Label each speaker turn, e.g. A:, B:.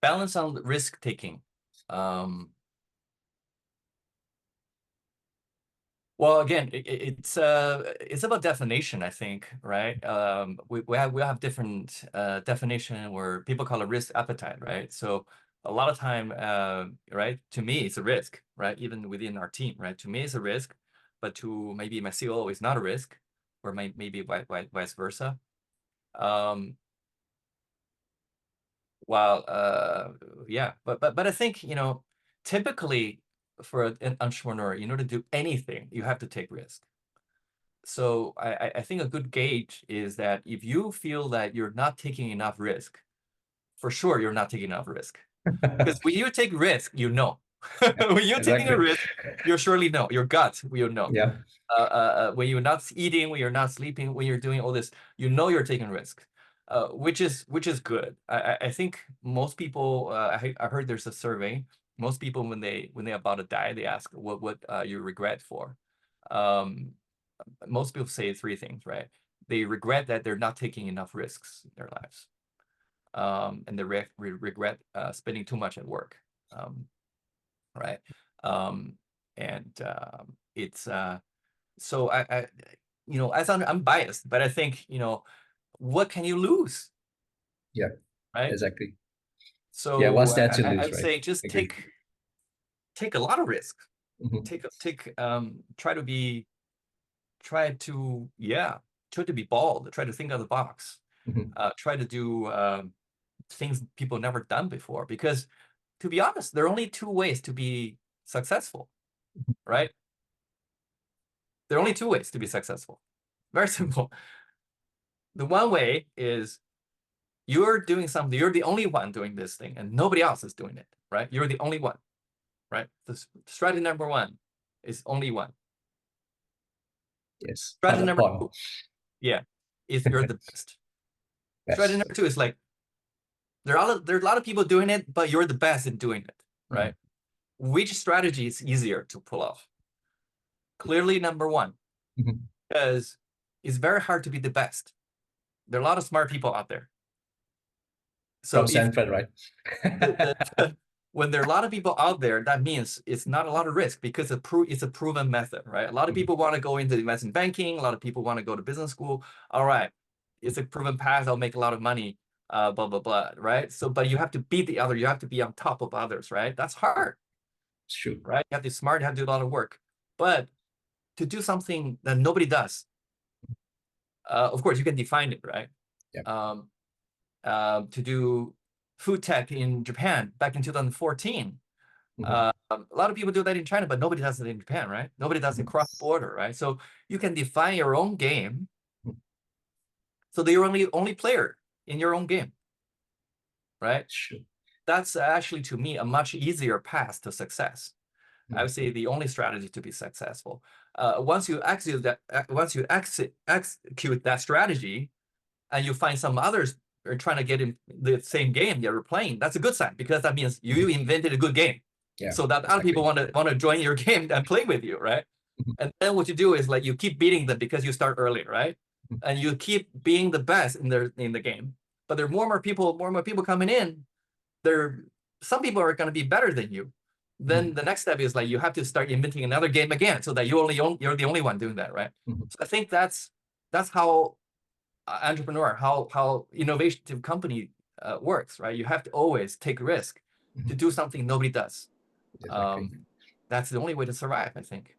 A: balance on risk taking. Well, again, it's about definition, I think, right? We have different definition where people call it risk appetite, right? So a lot of time, right? To me, it's a risk, right? Even within our team, right? To me, it's a risk, but to maybe my COO, it's not a risk, or maybe vice versa. While yeah, but I think, typically for an entrepreneur, in order to do anything, you have to take risk. So I think a good gauge is that if you feel that you're not taking enough risk, for sure you're not taking enough risk. Because when you take risk, you know. When you're taking a
B: Exactly.
A: risk, you surely know. Your gut will know.
B: Yeah.
A: When you're not eating, when you're not sleeping, when you're doing all this, you know you're taking risk, which is good. I think most people. I heard there's a survey. Most people when they about to die, they ask what you regret for. Um, Most people say three things, right? They regret that they're not taking enough risks in their lives, and they regret spending too much at work, right? Um, and it's so as I'm biased, but I think what can you lose,
B: Yeah.
A: right?
B: Exactly. Yeah.
A: So
B: What's that to
A: I
B: lose,
A: would
B: right?
A: say just
B: Agree.
A: take a lot of risk.
B: Hmm.
A: Take try to yeah try to be bold, try to think out of the box,
B: Hmm.
A: try to do things people never done before, because to be honest, there are only two ways to be successful, right? There are only two ways to be successful. Very simple. The one way is you're doing something, you're the only one doing this thing and nobody else is doing it, right? You're the only one, right? The strategy number one is only one.
B: Yes.
A: Strategy
B: On the
A: number
B: point.
A: two, yeah, is you're the best. Strategy
B: Yes.
A: number two is like there are a lot of people doing it, but you're the best in doing it,
B: Mhm.
A: right? Which strategy is easier to pull off? Clearly number one,
B: Mhm.
A: because it's very hard to be the best. There are a lot of smart people out there.
B: From
A: So if
B: Sanford, right?
A: when there are a lot of people out there, that means it's not a lot of risk because it's a proven method, right? A lot of
B: Mhm.
A: people want to go into investment banking. A lot of people want to go to business school. All right, it's a proven path. I'll make a lot of money. Blah blah blah. Right. So, but you have to beat the other. You have to be on top of others. Right. That's hard.
B: It's true.
A: Right. You have to be smart. You have to do a lot of work. But to do something that nobody does, of course, you can define it, right?
B: Yeah.
A: Um, to do food tech in Japan back in 2014.
B: Mhm.
A: A lot of people do that in China, but nobody does it in Japan, right? Nobody does it
B: Mhm.
A: cross border, right? So you can define your own game
B: Mhm.
A: so that you're only player in your own game, right?
B: It's true.
A: That's actually to me a much easier path to success. I
B: Mhm.
A: would say the only strategy to be successful. Once you execute that strategy, and you find some others are trying to get in the same game you're playing, that's a good sign because that means you
B: Mhm.
A: invented a good game.
B: Yeah.
A: So that other people
B: Exactly.
A: want to join your game and play with you, right?
B: Mhm.
A: And then what you do is like you keep beating them because you start early, right?
B: Mhm.
A: And you keep being the best in the game. But there are more and more people coming in. There, some people are going to be better than you. Then
B: Mhm.
A: the next step is like you have to start inventing another game again, so that you're the only one doing that, right?
B: Mhm.
A: So I think that's how entrepreneur, how innovative company works, right? You have to always take risk to
B: Mhm.
A: do something nobody does.
B: Exactly.
A: Um, that's the only way to survive, I think.